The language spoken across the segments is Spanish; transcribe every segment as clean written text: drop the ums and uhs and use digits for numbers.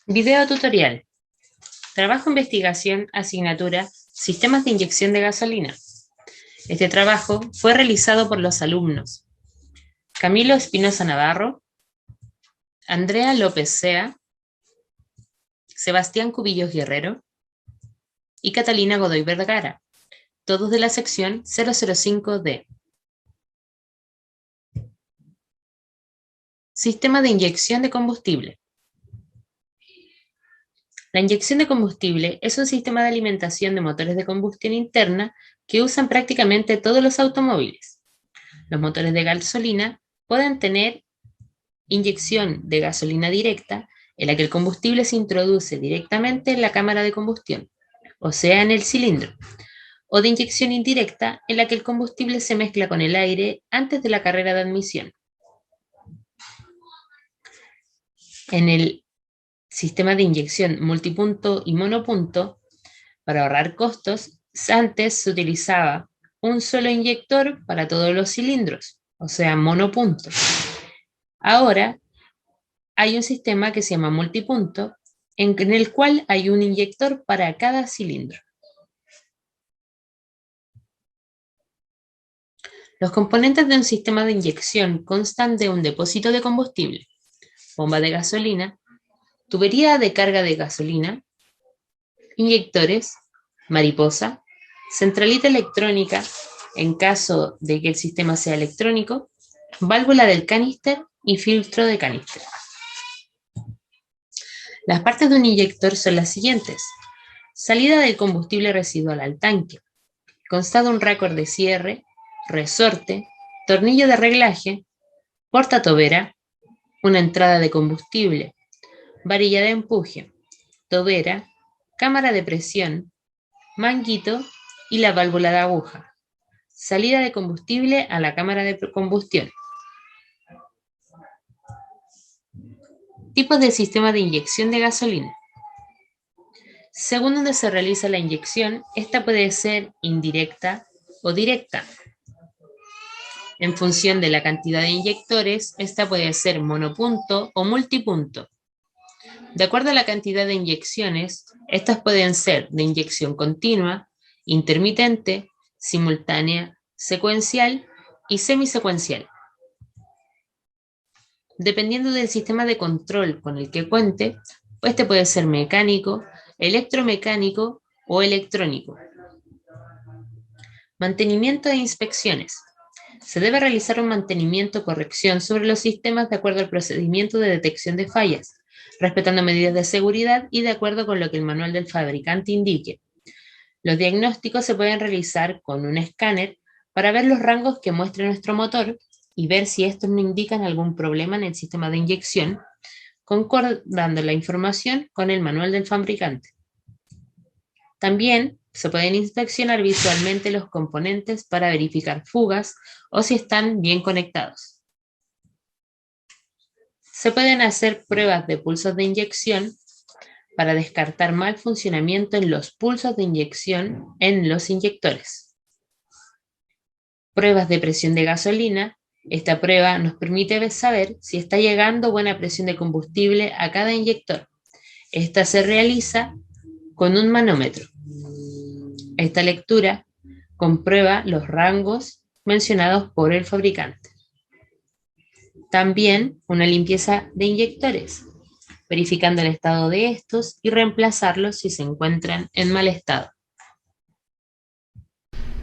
Video tutorial. Trabajo investigación, asignatura, sistemas de inyección de gasolina. Este trabajo fue realizado por los alumnos Camilo Espinosa Navarro, Andrea López Sea, Sebastián Cubillos Guerrero y Catalina Godoy Vergara, todos de la sección 005D. Sistema de inyección de combustible. La inyección de combustible es un sistema de alimentación de motores de combustión interna que usan prácticamente todos los automóviles. Los motores de gasolina pueden tener inyección de gasolina directa, en la que el combustible se introduce directamente en la cámara de combustión, o sea, en el cilindro, o de inyección indirecta, en la que el combustible se mezcla con el aire antes de la carrera de admisión. En el sistema de inyección multipunto y monopunto, para ahorrar costos, antes se utilizaba un solo inyector para todos los cilindros, o sea, monopunto. Ahora hay un sistema que se llama multipunto, en el cual hay un inyector para cada cilindro. Los componentes de un sistema de inyección constan de un depósito de combustible, bomba de gasolina, tubería de carga de gasolina, inyectores, mariposa, centralita electrónica, en caso de que el sistema sea electrónico, válvula del caníster y filtro de caníster. Las partes de un inyector son las siguientes: salida del combustible residual al tanque, consta de un récord de cierre, resorte, tornillo de reglaje, portatobera, una entrada de combustible, varilla de empuje, tobera, cámara de presión, manguito y la válvula de aguja. Salida de combustible a la cámara de combustión. Tipos de sistema de inyección de gasolina. Según donde se realiza la inyección, esta puede ser indirecta o directa. En función de la cantidad de inyectores, esta puede ser monopunto o multipunto. De acuerdo a la cantidad de inyecciones, estas pueden ser de inyección continua, intermitente, simultánea, secuencial y semisecuencial. Dependiendo del sistema de control con el que cuente, este puede ser mecánico, electromecánico o electrónico. Mantenimiento e inspecciones. Se debe realizar un mantenimiento o corrección sobre los sistemas de acuerdo al procedimiento de detección de fallas, respetando medidas de seguridad y de acuerdo con lo que el manual del fabricante indique. Los diagnósticos se pueden realizar con un escáner para ver los rangos que muestre nuestro motor y ver si estos no indican algún problema en el sistema de inyección, concordando la información con el manual del fabricante. También se pueden inspeccionar visualmente los componentes para verificar fugas o si están bien conectados. Se pueden hacer pruebas de pulsos de inyección para descartar mal funcionamiento en los pulsos de inyección en los inyectores. Pruebas de presión de gasolina. Esta prueba nos permite saber si está llegando buena presión de combustible a cada inyector. Esta se realiza con un manómetro. Esta lectura comprueba los rangos mencionados por el fabricante. También una limpieza de inyectores, verificando el estado de estos y reemplazarlos si se encuentran en mal estado.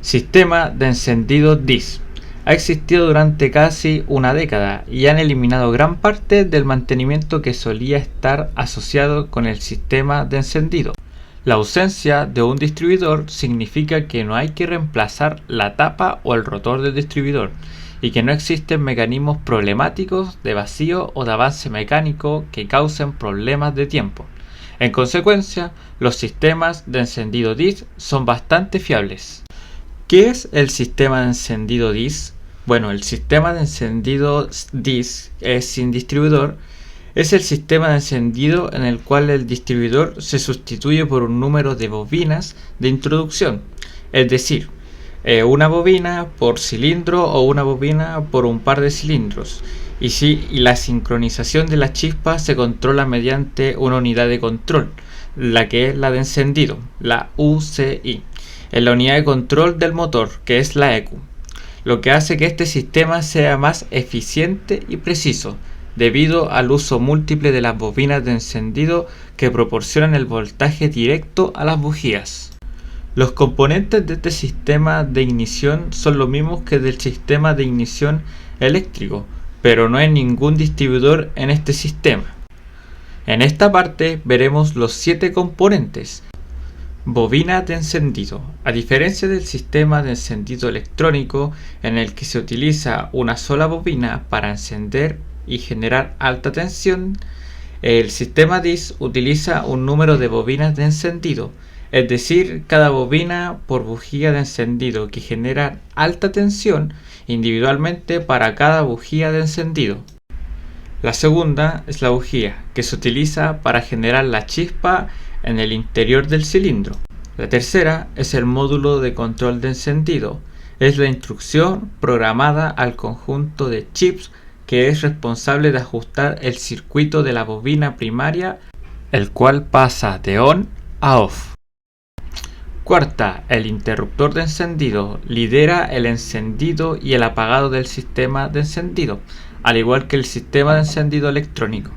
Sistema de encendido DIS. Ha existido durante casi una década y han eliminado gran parte del mantenimiento que solía estar asociado con el sistema de encendido. La ausencia de un distribuidor significa que no hay que reemplazar la tapa o el rotor del distribuidor y que no existen mecanismos problemáticos de vacío o de avance mecánico que causen problemas de tiempo. En consecuencia, los sistemas de encendido DIS son bastante fiables. ¿Qué es el sistema de encendido DIS? Bueno, el sistema de encendido DIS es sin distribuidor. Es el sistema de encendido en el cual el distribuidor se sustituye por un número de bobinas de introducción, es decir, una bobina por cilindro o una bobina por un par de cilindros, y la sincronización de la chispa se controla mediante una unidad de control, la que es la de encendido, la UCI, en la unidad de control del motor, que es la ECU, lo que hace que este sistema sea más eficiente y preciso, debido al uso múltiple de las bobinas de encendido que proporcionan el voltaje directo a las bujías. Los componentes de este sistema de ignición son los mismos que del sistema de ignición eléctrico, pero no hay ningún distribuidor en este sistema. En esta parte veremos los 7 componentes. Bobina de encendido. A diferencia del sistema de encendido electrónico, en el que se utiliza una sola bobina para encender y generar alta tensión, el sistema DIS utiliza un número de bobinas de encendido, es decir, cada bobina por bujía de encendido que genera alta tensión individualmente para cada bujía de encendido. La segunda es la bujía, que se utiliza para generar la chispa en el interior del cilindro. La tercera es el módulo de control de encendido. Es la instrucción programada al conjunto de chips que es responsable de ajustar el circuito de la bobina primaria, el cual pasa de on a off. Cuarta, el interruptor de encendido lidera el encendido y el apagado del sistema de encendido, al igual que el sistema de encendido electrónico.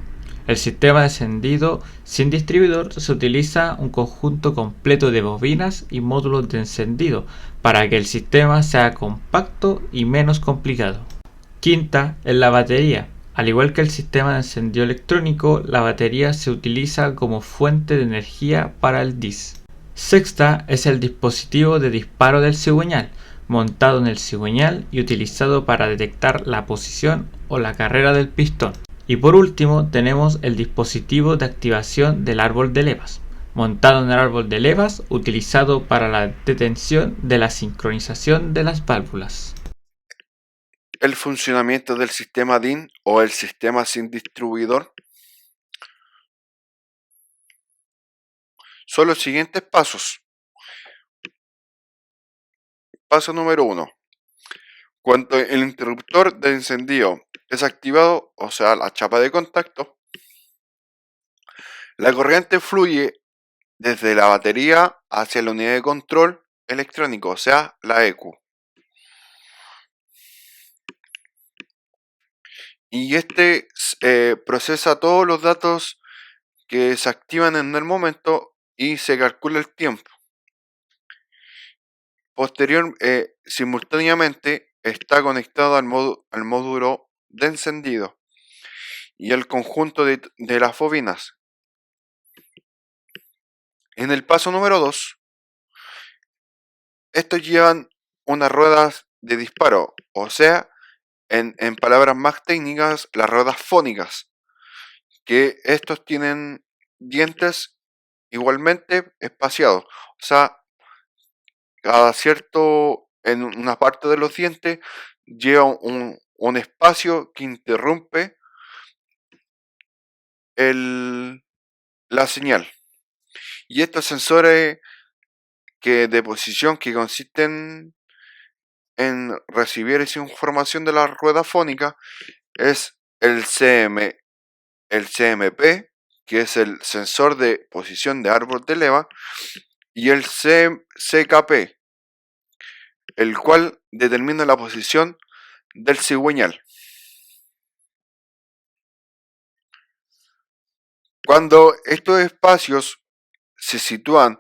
El sistema de encendido sin distribuidor se utiliza un conjunto completo de bobinas y módulos de encendido para que el sistema sea compacto y menos complicado. Quinta es la batería. Al igual que el sistema de encendido electrónico, la batería se utiliza como fuente de energía para el DIS. Sexta es el dispositivo de disparo del cigüeñal, montado en el cigüeñal y utilizado para detectar la posición o la carrera del pistón. Y por último tenemos el dispositivo de activación del árbol de levas, montado en el árbol de levas utilizado para la detención de la sincronización de las válvulas. El funcionamiento del sistema DIN o el sistema sin distribuidor son los siguientes pasos. Paso número 1. Cuando el interruptor de encendido es activado, o sea, la chapa de contacto, la corriente fluye desde la batería hacia la unidad de control electrónico, o sea, la ECU. Y este procesa todos los datos que se activan en el momento y se calcula el tiempo. Simultáneamente está conectado al módulo de encendido y al conjunto de las bobinas. En el paso número 2, estos llevan unas ruedas de disparo, o sea, en palabras más técnicas, las ruedas fónicas, que estos tienen dientes igualmente espaciados, o sea, en una parte de los dientes lleva un espacio que interrumpe la señal. Y estos sensores de posición que consisten en recibir esa información de la rueda fónica es el CMP, que es el sensor de posición de árbol de leva, y el CKP, el cual determina la posición del cigüeñal. Cuando estos espacios se sitúan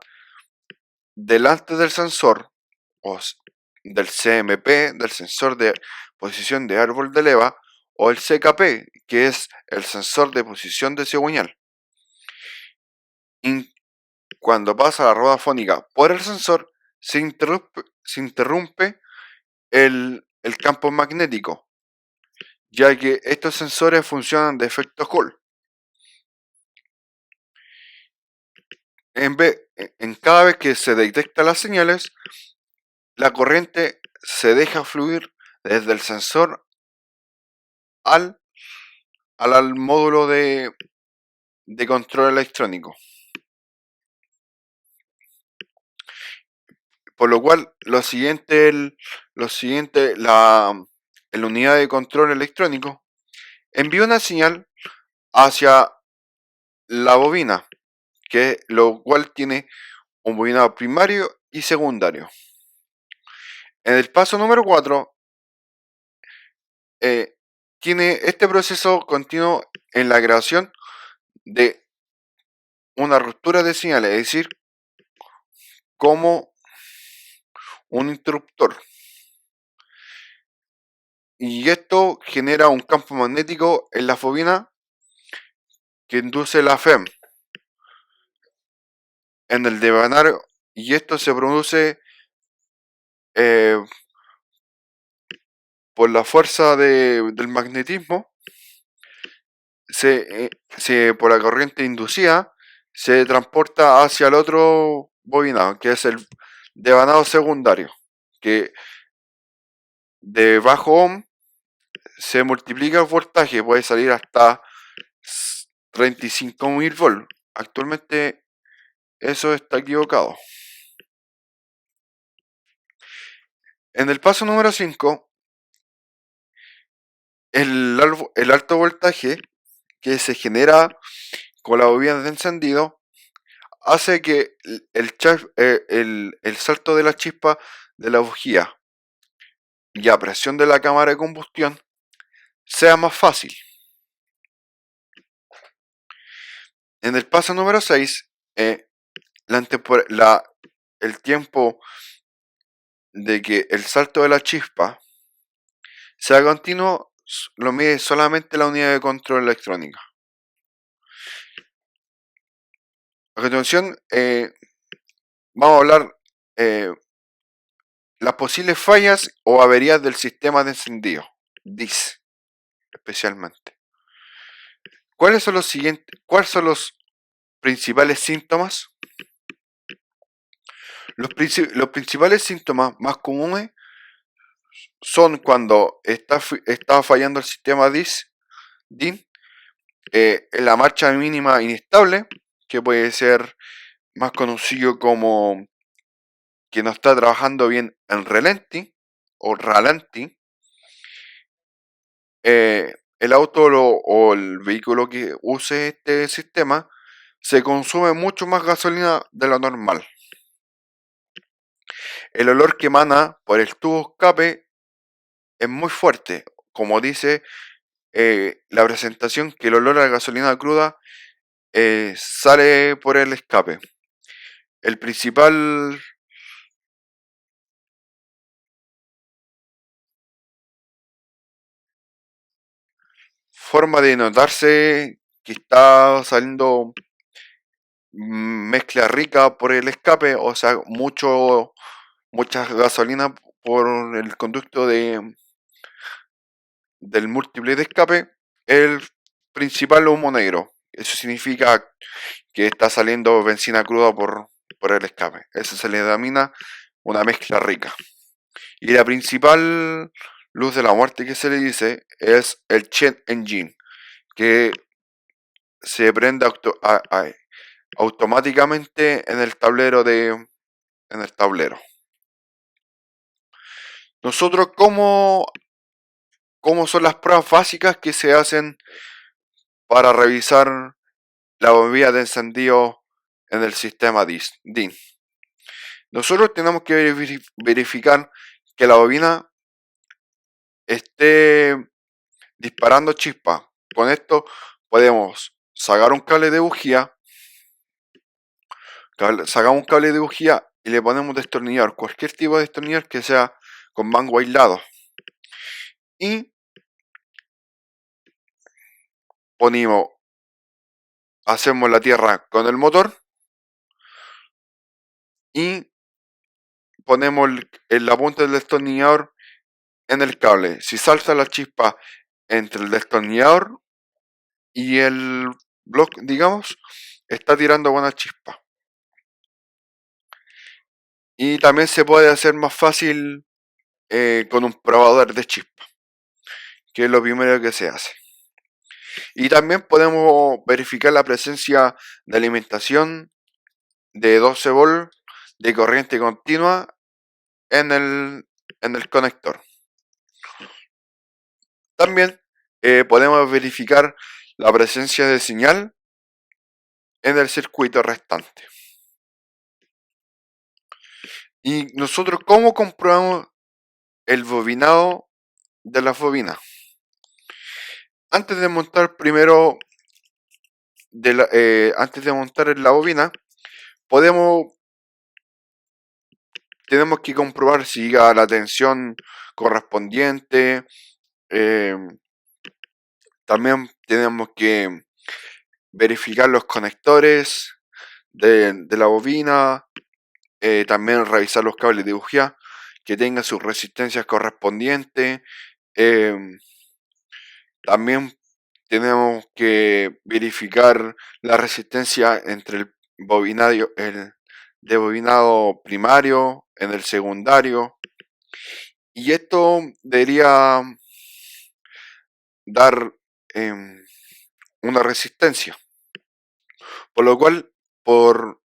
delante del sensor o del CMP, del sensor de posición de árbol de leva, o el CKP, que es el sensor de posición de cigüeñal. Cuando pasa la rueda fónica por el sensor, se interrumpe el campo magnético, ya que estos sensores funcionan de efecto Hall. En cada vez que se detectan las señales, la corriente se deja fluir desde el sensor al módulo de control electrónico. Por lo cual, la unidad de control electrónico envía una señal hacia la bobina, lo cual tiene un bobinado primario y secundario. En el paso número 4, tiene este proceso continuo en la creación de una ruptura de señales, es decir, como un interruptor. Y esto genera un campo magnético en la bobina que induce la FEM en el devanario, y esto se produce eh, por la fuerza del magnetismo, por la corriente inducida, se transporta hacia el otro bobinado, que es el devanado secundario, que de bajo ohm se multiplica el voltaje, puede salir hasta 35.000 volts. Actualmente eso está equivocado. En el paso número 5, el alto voltaje que se genera con la bobina de encendido hace que el salto de la chispa de la bujía y a presión de la cámara de combustión sea más fácil. En el paso número 6, el tiempo de que el salto de la chispa sea continuo lo mide solamente la unidad de control electrónica. A continuación, vamos a hablar las posibles fallas o averías del sistema de encendido, DIS, especialmente. ¿Cuáles son los principales síntomas? Los principales síntomas más comunes son cuando está fallando el sistema DIN, la marcha mínima inestable, que puede ser más conocido como que no está trabajando bien en ralenti o ralenti. El auto o el vehículo que use este sistema se consume mucho más gasolina de lo normal. El olor que emana por el tubo escape es muy fuerte, como dice la presentación, que el olor a gasolina cruda sale por el escape. El principal forma de notarse que está saliendo mezcla rica por el escape, o sea, mucha gasolina por el conducto del múltiple de escape, el principal humo negro. Eso significa que está saliendo benzina cruda por el escape. Eso se le denomina una mezcla rica. Y la principal luz de la muerte que se le dice es el check engine, que se prende automáticamente en el tablero Nosotros, ¿cómo son las pruebas básicas que se hacen para revisar la bombilla de encendido en el sistema DIN? Nosotros tenemos que verificar que la bobina esté disparando chispa. Con esto podemos sacar un cable de bujía, sacamos un cable de bujía y le ponemos destornillador, cualquier tipo de destornillador que sea con mango aislado, y hacemos la tierra con el motor y ponemos la punta del destornillador en el cable. Si salta la chispa entre el destornillador y el block, digamos, está tirando buena chispa. Y también se puede hacer más fácil con un probador de chispa, que es lo primero que se hace. Y también podemos verificar la presencia de alimentación de 12 volts de corriente continua en el conector. También podemos verificar la presencia de señal en el circuito restante. Y nosotros, ¿cómo comprobamos el bobinado de las bobinas? Antes de montar antes de montar en la bobina, tenemos que comprobar si llega la tensión correspondiente. También tenemos que verificar los conectores de la bobina. También revisar los cables de bujía que tengan sus resistencias correspondientes. También tenemos que verificar la resistencia entre el de bobinado primario en el secundario, y esto debería dar una resistencia, por lo cual, por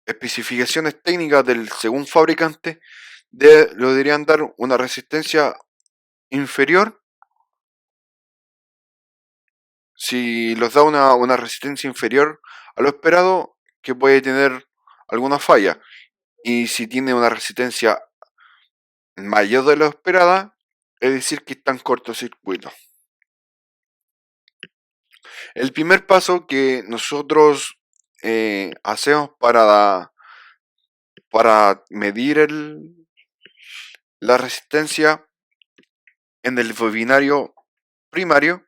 especificaciones técnicas del según fabricante, lo deberían dar una resistencia inferior. Si los da una resistencia inferior a lo esperado, que puede tener alguna falla, y si tiene una resistencia mayor de lo esperada, es decir que está en cortocircuito. El primer paso que nosotros hacemos para medir la resistencia en el bobinario primario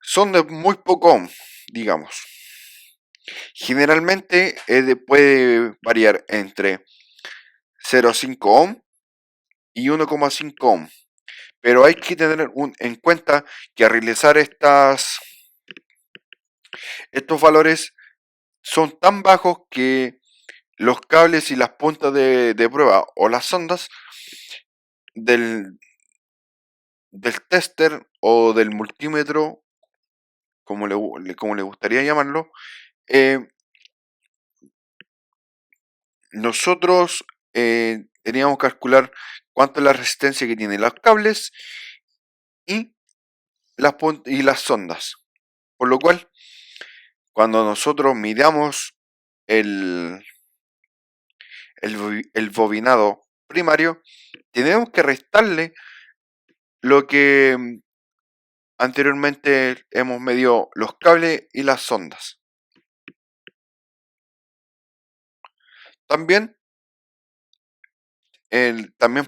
son de muy poco ohm, digamos. Generalmente puede variar entre 0,5 ohm y 1,5 ohm, pero hay que tener en cuenta que al realizar estos valores son tan bajos que los cables y las puntas de prueba o las sondas del tester o del multímetro, como le gustaría llamarlo, nosotros teníamos que calcular cuánto es la resistencia que tienen los cables y las sondas. Por lo cual, cuando nosotros midamos el bobinado primario, tenemos que restarle lo que anteriormente hemos medido, los cables y las sondas. También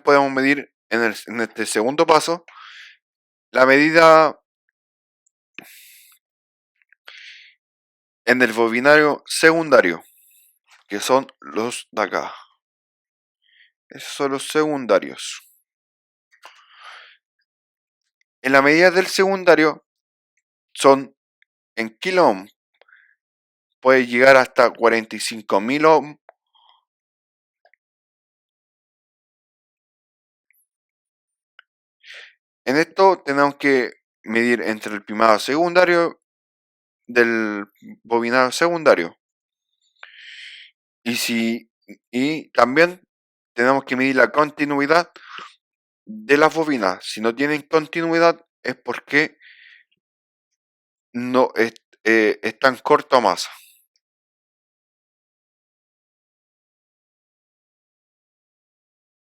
podemos medir en este segundo paso la medida en el bobinario secundario, que son los de acá. Esos son los secundarios. En la medida del secundario son en kilo ohm. Puede llegar hasta 45.000 ohm. En esto tenemos que medir entre el primado secundario del bobinado secundario. Y también tenemos que medir la continuidad de las bobinas. Si no tienen continuidad es porque no están corto a masa.